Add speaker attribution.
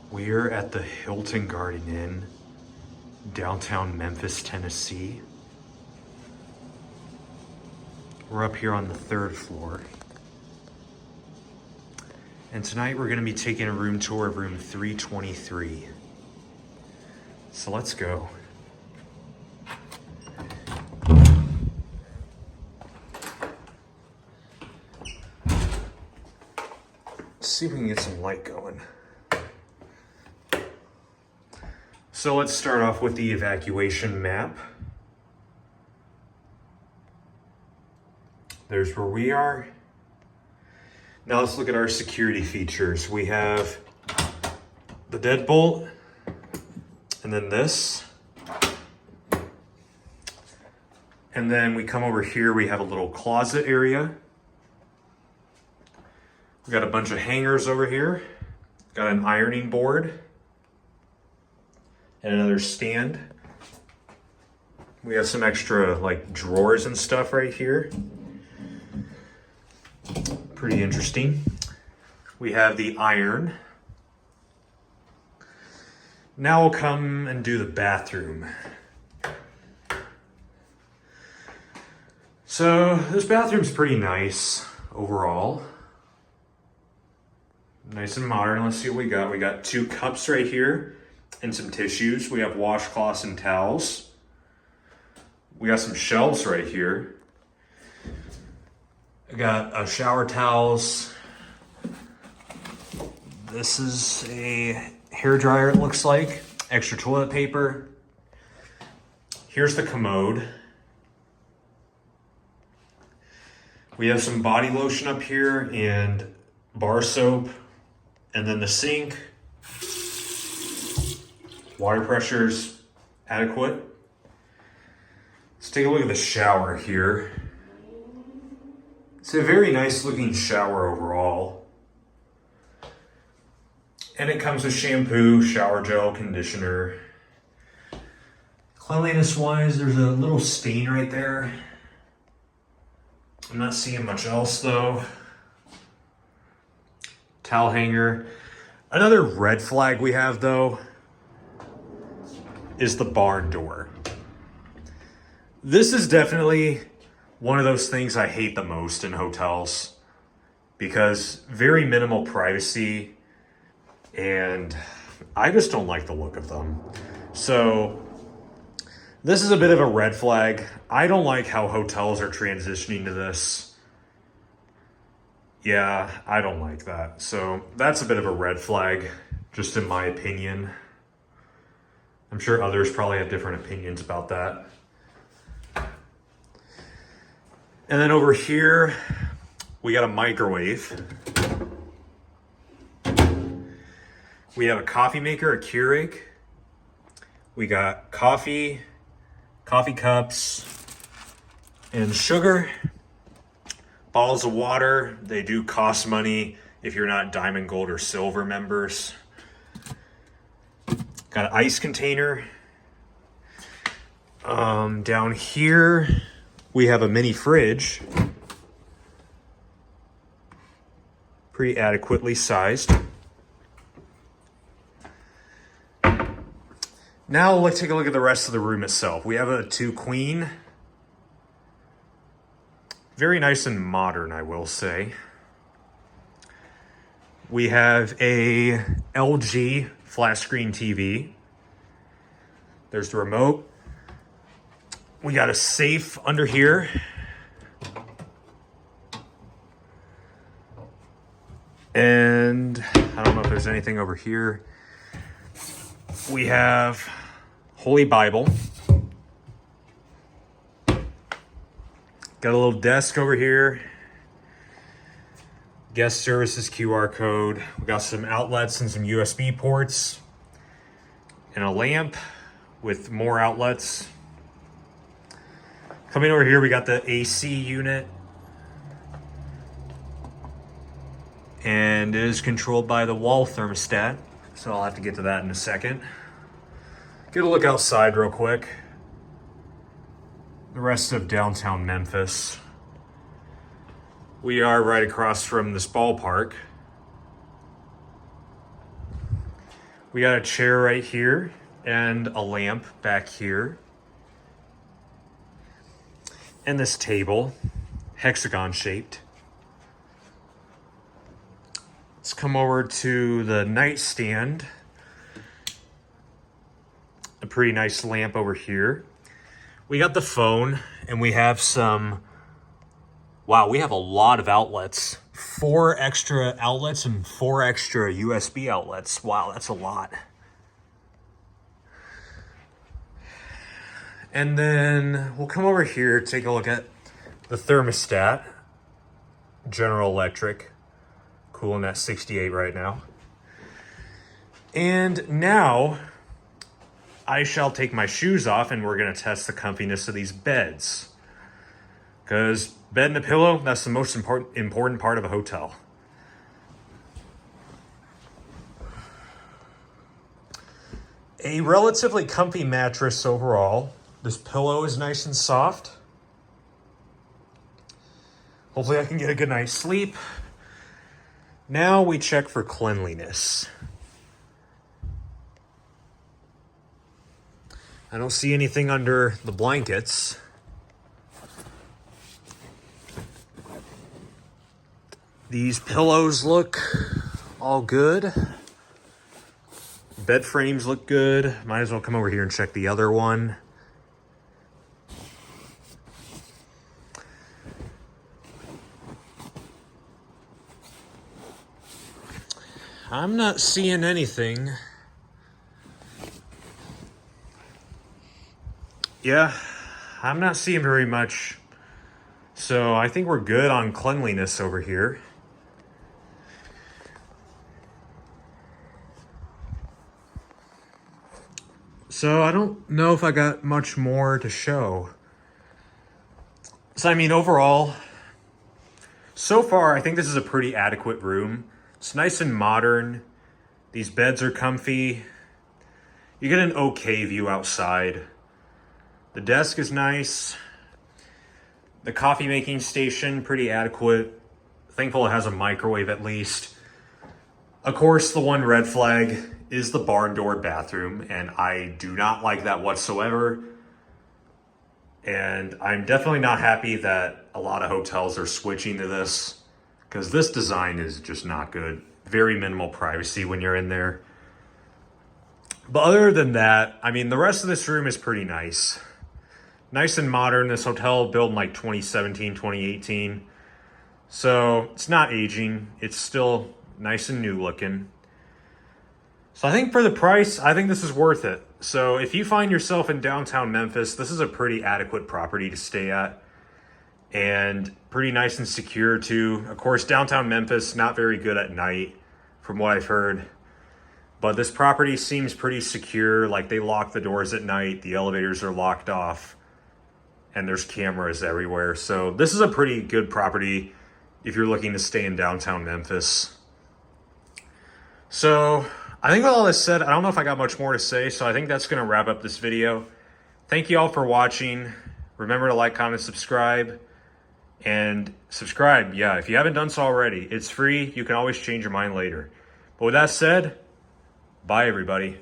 Speaker 1: We're at the Hilton Garden Inn, downtown Memphis, Tennessee. We're up here on the 3rd floor. And tonight we're gonna be taking a room tour of room 323. So let's go. Let's see if we can get some light going. So let's start off with the evacuation map. There's where we are. Now let's look at our security features. We have the deadbolt, and then this. And then we come over here, we have a little closet area. We got a bunch of hangers over here. Got an ironing board. And another stand. We have some extra like drawers and stuff right here. Pretty interesting. We have the iron. Now we'll come and do the bathroom. So this bathroom's pretty nice overall. Nice and modern. Let's see what we got. We got 2 cups right here and some tissues. We have washcloths and towels. We got some shelves right here. I got shower towels. This is a hair dryer, it looks like. Extra toilet paper. Here's the commode. We have some body lotion up here and bar soap. And then the sink. Water pressure's adequate. Let's take a look at the shower here. It's a very nice looking shower overall. And it comes with shampoo, shower gel, conditioner. Cleanliness wise, there's a little stain right there. I'm not seeing much else though. Towel hanger. Another red flag we have though is the barn door. This is definitely one of those things I hate the most in hotels because very minimal privacy and I just don't like the look of them. So this is a bit of a red flag. I don't like how hotels are transitioning to this. Yeah, I don't like that. So that's a bit of a red flag, just in my opinion. I'm sure others probably have different opinions about that. And then over here, we got a microwave. We have a coffee maker, a Keurig. We got coffee cups, and sugar. Bottles of water. They do cost money if you're not Diamond, Gold, or Silver members. Got an ice container. Down here, we have a mini fridge. Pretty adequately sized. Now let's take a look at the rest of the room itself. We have a 2 queen. Very nice and modern, I will say. We have a LG flat screen TV. There's the remote. We got a safe under here. And I don't know if there's anything over here. We have Holy Bible. Got a little desk over here. Guest services QR code. We got some outlets and some USB ports. And a lamp with more outlets. Coming over here, we got the AC unit. And it is controlled by the wall thermostat. So I'll have to get to that in a second. Get a look outside real quick. The rest of downtown Memphis. We are right across from this ballpark. We got a chair right here and a lamp back here. And this table, hexagon shaped. Let's come over to the nightstand. A pretty nice lamp over here. We got the phone and we have some, wow, we have a lot of outlets. 4 extra outlets and 4 extra USB outlets. Wow, that's a lot. And then we'll come over here, take a look at the thermostat. General Electric, cooling at 68 right now. And now I shall take my shoes off and we're gonna test the comfiness of these beds. Because bed and a pillow, that's the most important part of a hotel. A relatively comfy mattress overall. This pillow is nice and soft. Hopefully I can get a good night's sleep. Now we check for cleanliness. I don't see anything under the blankets. These pillows look all good. Bed frames look good. Might as well come over here and check the other one. I'm not seeing anything. Yeah, I'm not seeing very much. So I think we're good on cleanliness over here. So I don't know if I got much more to show. So I mean, overall, so far, I think this is a pretty adequate room. It's nice and modern. These beds are comfy. You get an okay view outside. The desk is nice. The coffee making station, pretty adequate. Thankful it has a microwave at least. Of course, the one red flag is the barn door bathroom, and I do not like that whatsoever. And I'm definitely not happy that a lot of hotels are switching to this, because this design is just not good. Very minimal privacy when you're in there. But other than that, I mean, the rest of this room is pretty nice. Nice and modern. This hotel built in like 2017, 2018. So it's not aging. It's still nice and new looking. So I think for the price, I think this is worth it. So if you find yourself in downtown Memphis, this is a pretty adequate property to stay at. And pretty nice and secure too. Of course, downtown Memphis, not very good at night from what I've heard. But this property seems pretty secure. Like they lock the doors at night. The elevators are locked off. And there's cameras everywhere. So this is a pretty good property if you're looking to stay in downtown Memphis. So I think with all this said, I don't know if I got much more to say. So I think that's going to wrap up this video. Thank you all for watching. Remember to like, comment, subscribe. And subscribe, yeah, if you haven't done so already. It's free. You can always change your mind later. But with that said, bye everybody.